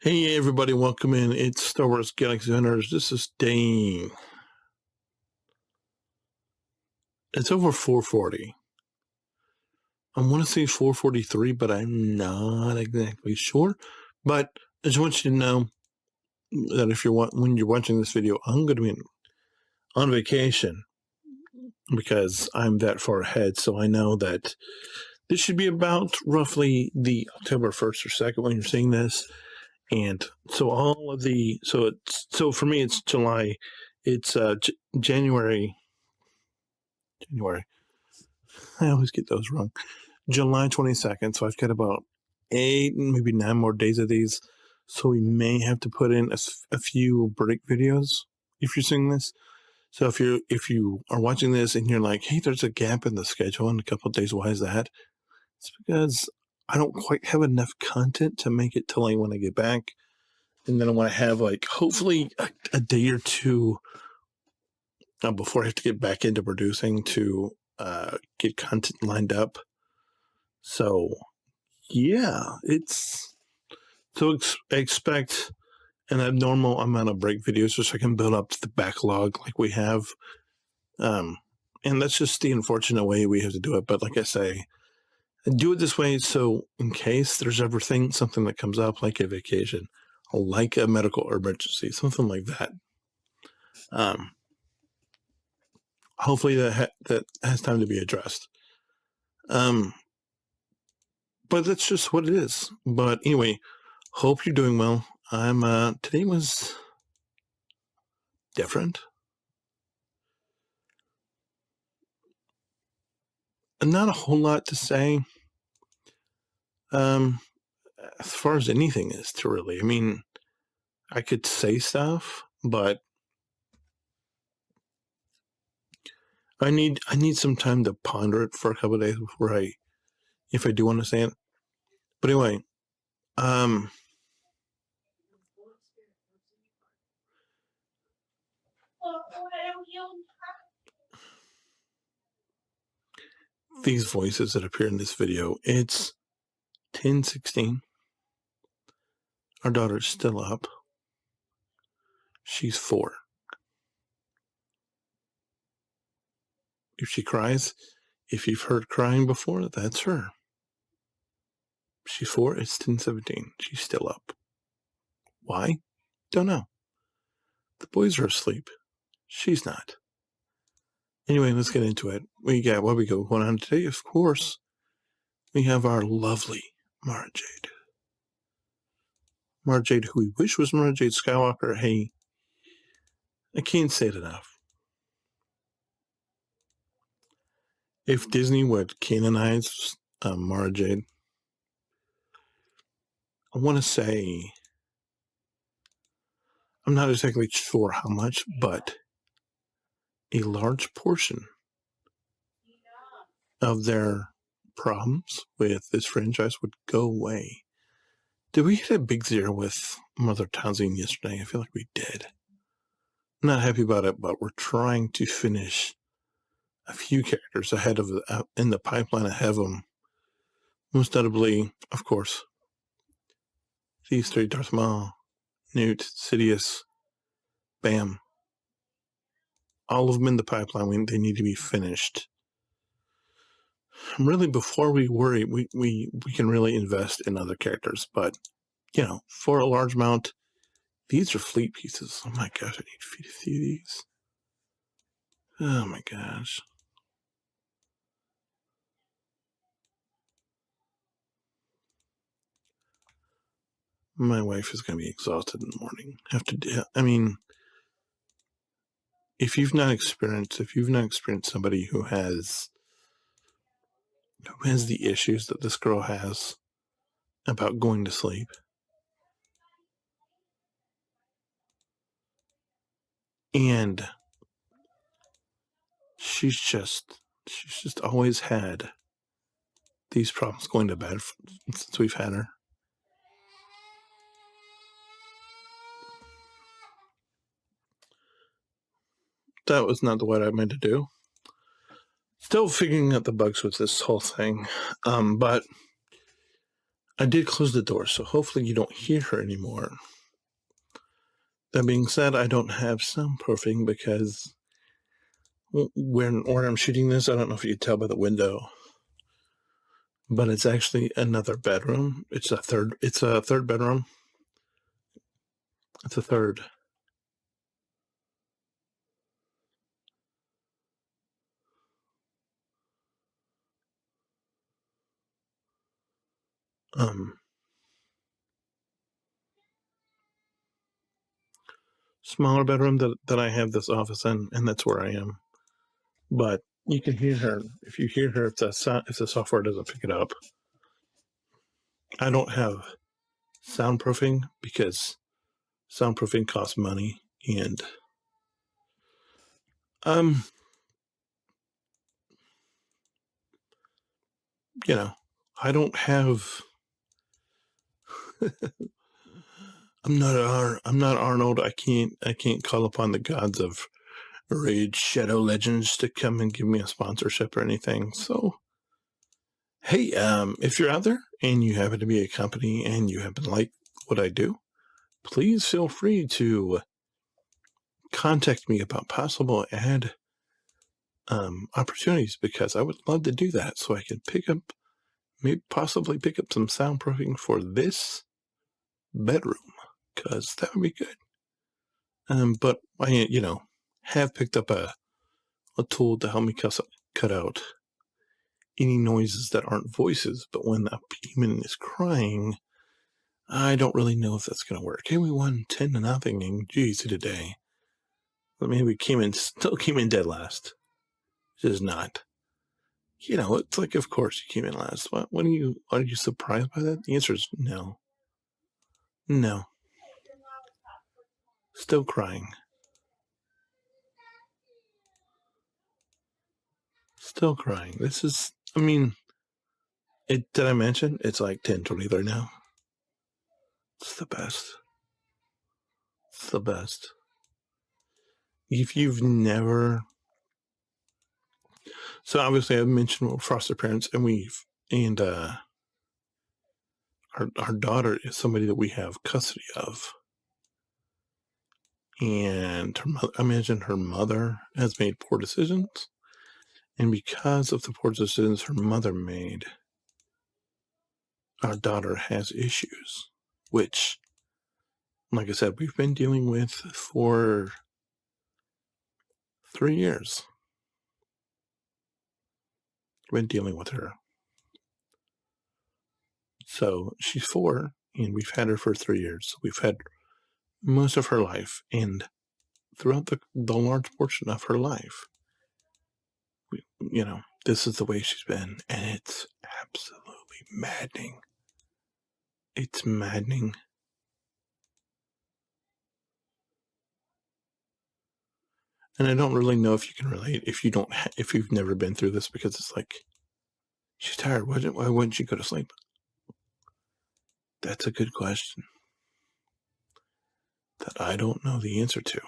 Hey everybody, welcome in. It's Star Wars Galaxy Hunters. This is Dane. It's over 440. I want to say 443, but I'm not exactly sure. But I just want you to know that when you're watching this video, I'm going to be on vacation because I'm that far ahead. So I know that this should be about roughly the October 1st or 2nd when you're seeing this. And so so for me, it's July. It's January. I always get those wrong. July 22nd. So I've got about 8, maybe 9 more days of these. So we may have to put in a few break videos if you're seeing this. So if you are watching this and you're like, hey, there's a gap in the schedule in a couple of days, why is that? It's because I don't quite have enough content to make it till when I get back. And then I want to have hopefully a day or two before I have to get back into producing to get content lined up. So yeah, expect an abnormal amount of break videos just so I can build up the backlog like we have. And that's just the unfortunate way we have to do it. But like I say, I do it this way so in case there's ever something that comes up like a vacation, like a medical emergency, something like that. Hopefully that has time to be addressed. But that's just what it is. But anyway, hope you're doing well. Today was different. Not a whole lot to say. As far as anything is to really, I mean, I could say stuff, but I need some time to ponder it for a couple of days before if I do want to say it. But anyway, these voices that appear in this video, it's 10:16. Our daughter's still up. She's 4. If she cries, if you've heard crying before, that's her. She's 4. It's 10:17. She's still up. Why? Don't know. The boys are asleep. She's not. Anyway, let's get into it. We got what we go going on today. Of course, we have our lovely Mara Jade. Mara Jade, who we wish was Mara Jade Skywalker. Hey, I can't say it enough. If Disney would canonize Mara Jade, I want to say, I'm not exactly sure how much, but a large portion of their problems with this franchise would go away. Did we hit a big zero with Mother Townsend yesterday? I feel like we did. I'm not happy about it, but we're trying to finish a few characters ahead of in the pipeline ahead of them. Most notably, of course, these 3: Darth Maul, Newt, Sidious, Bam. All of them in the pipeline. They need to be finished. Really, before we worry, we can really invest in other characters. But, for a large amount, these are fleet pieces. Oh my gosh, I need to see these. Oh my gosh. My wife is going to be exhausted in the morning. If you've not experienced somebody who has the issues that this girl has about going to sleep, and she's just always had these problems going to bed since we've had her. That was not what I meant to do. Still figuring out the bugs with this whole thing. But I did close the door, so hopefully you don't hear her anymore. That being said, I don't have soundproofing because where I'm shooting this, I don't know if you can tell by the window, but it's actually another bedroom. It's a third bedroom. It's a third. Smaller bedroom that I have this office in, and that's where I am. But you can hear her. If you hear her, if the software doesn't pick it up. I don't have soundproofing because soundproofing costs money, and I don't have. I'm not Arnold. I can't call upon the gods of Raid Shadow Legends to come and give me a sponsorship or anything. So, hey, if you're out there and you happen to be a company and you happen to like what I do, please feel free to contact me about possible ad opportunities, because I would love to do that so I can possibly pick up some soundproofing for this bedroom, because that would be good. But I, have picked up a tool to help me cut out any noises that aren't voices. But when a human is crying, I don't really know if that's going to work. Hey, we won 10-0 in GC today. But maybe still came in dead last. Which is not. It's like, of course you came in last. What are you surprised by that? The answer is no. No. Still crying. Still crying. This is, did I mention it's like 10:23 now? It's the best. It's the best. If you've never, so obviously I mentioned foster parents, and our daughter is somebody that we have custody of, and I imagine her mother has made poor decisions, and because of the poor decisions her mother made, our daughter has issues, which, like I said, we've been dealing with for 3 years. We've been dealing with her. So she's 4, and we've had her for 3 years. So we've had most of her life, and throughout the large portion of her life, this is the way she's been, and it's absolutely maddening. It's maddening. And I don't really know if you can relate if you've never been through this, because it's like, she's tired. Why wouldn't she go to sleep? That's a good question that I don't know the answer to.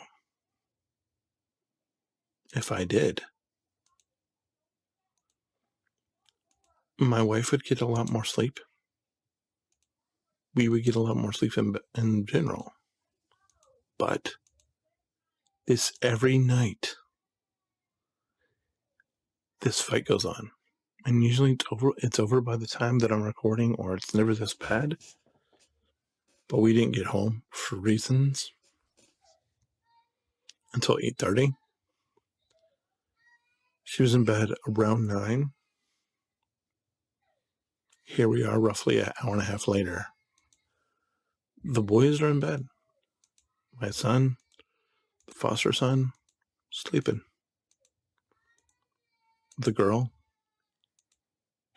If I did, my wife would get a lot more sleep. We would get a lot more sleep in general. But this every night, this fight goes on. And usually it's over by the time that I'm recording, or it's never this bad. But we didn't get home for reasons until 8:30. She was in bed around 9. Here we are roughly an hour and a half later. The boys are in bed. My son, the foster son, sleeping. The girl,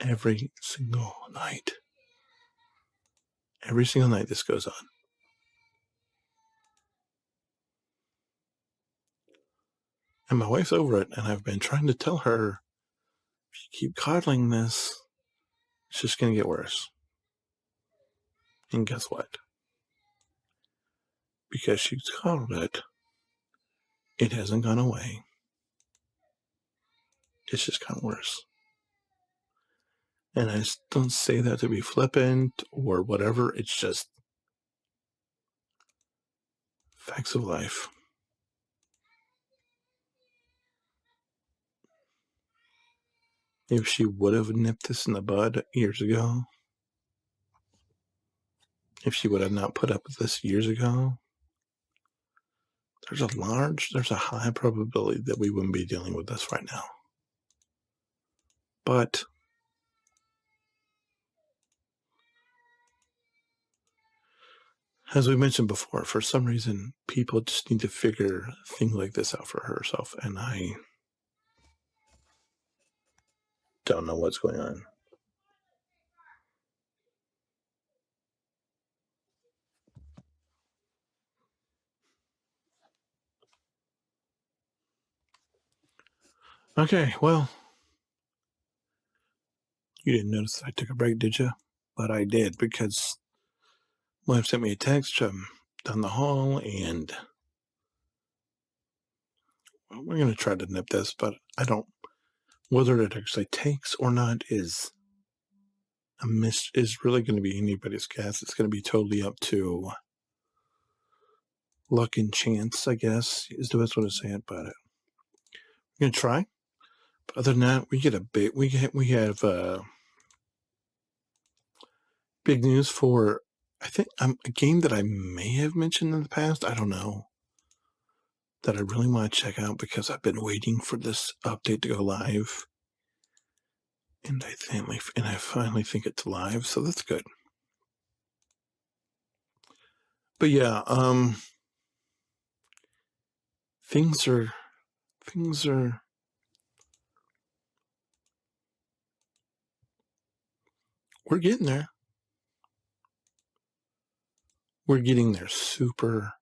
every single night this goes on. And my wife's over it, and I've been trying to tell her, if you keep coddling this, it's just going to get worse. And guess what? Because she's coddled it, it hasn't gone away. It's just gotten worse. And I don't say that to be flippant or whatever. It's just facts of life. If she would have nipped this in the bud years ago, if she would have not put up with this years ago, there's a high probability that we wouldn't be dealing with this right now. But as we mentioned before, for some reason, people just need to figure things like this out for herself, and I don't know what's going on. Okay, well, you didn't notice that I took a break, did you? But I did, because my wife sent me a text from down the hall, and we're going to try to nip this, but I don't. Whether it actually takes or not is really going to be anybody's guess. It's going to be totally up to luck and chance, I guess, is the best way to say it. But we're going to try. But other than that, we have big news for, I think, a game that I may have mentioned in the past. I don't know. That I really want to check out because I've been waiting for this update to go live. And I finally think it's live, so that's good. But yeah, things are we're getting there. We're getting there super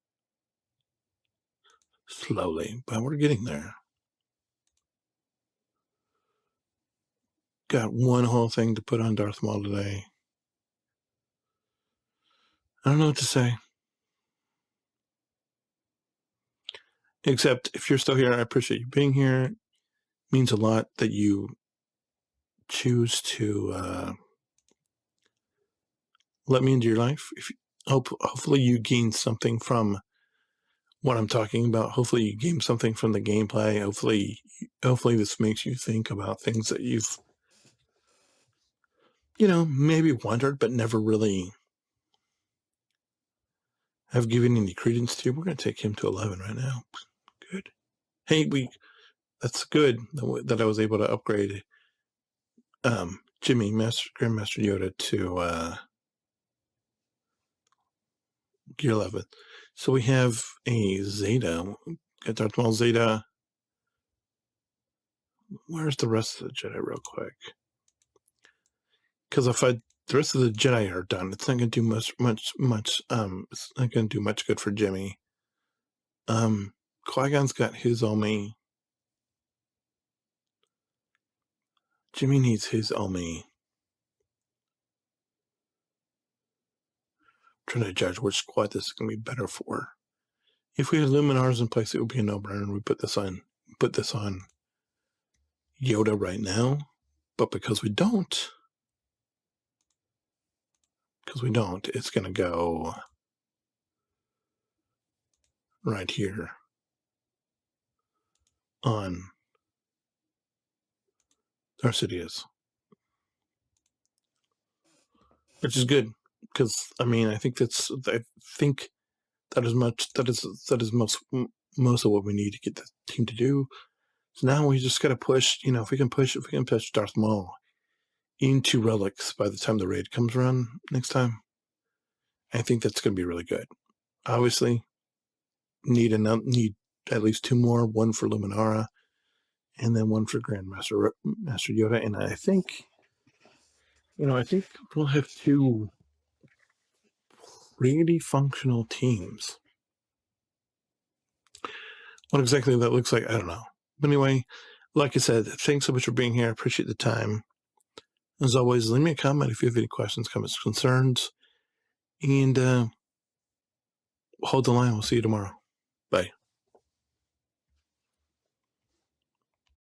slowly, but we're getting there. Got one whole thing to put on Darth Maul today. I don't know what to say. Except if you're still here, I appreciate you being here. It means a lot that you choose to let me into your life. Hopefully you gain something from what I'm talking about. Hopefully you gain something from the gameplay. Hopefully this makes you think about things that you've, maybe wondered but never really have given any credence to. We're going to take him to 11 right now. Good. Hey, that's good that I was able to upgrade Jimmy, Grandmaster Yoda, to Gear 11. So we have a Zeta. Got Darth Maul Zeta. Where's the rest of the Jedi real quick? Because the rest of the Jedi are done, it's not going to do much. It's not going to do much good for Jimmy. Qui-Gon's got his Omi. Jimmy needs his Omi. I'm trying to judge which squad this is going to be better for. If we had Luminars in place, it would be a no-brainer. We put this on Yoda right now, but because we don't, it's going to go right here on Darth Sidious, which is good because I think that is most of what we need to get the team to do. So now we just got to push. If we can push Darth Maul into relics by the time the raid comes around next time, I think that's going to be really good. Obviously, need at least 2 more, one for Luminara, and then one for Grandmaster Yoda. And I think, we'll have 2 really functional teams. What exactly that looks like, I don't know. But anyway, like I said, thanks so much for being here. I appreciate the time. As always, leave me a comment if you have any questions, comments, concerns, and hold the line. We'll see you tomorrow.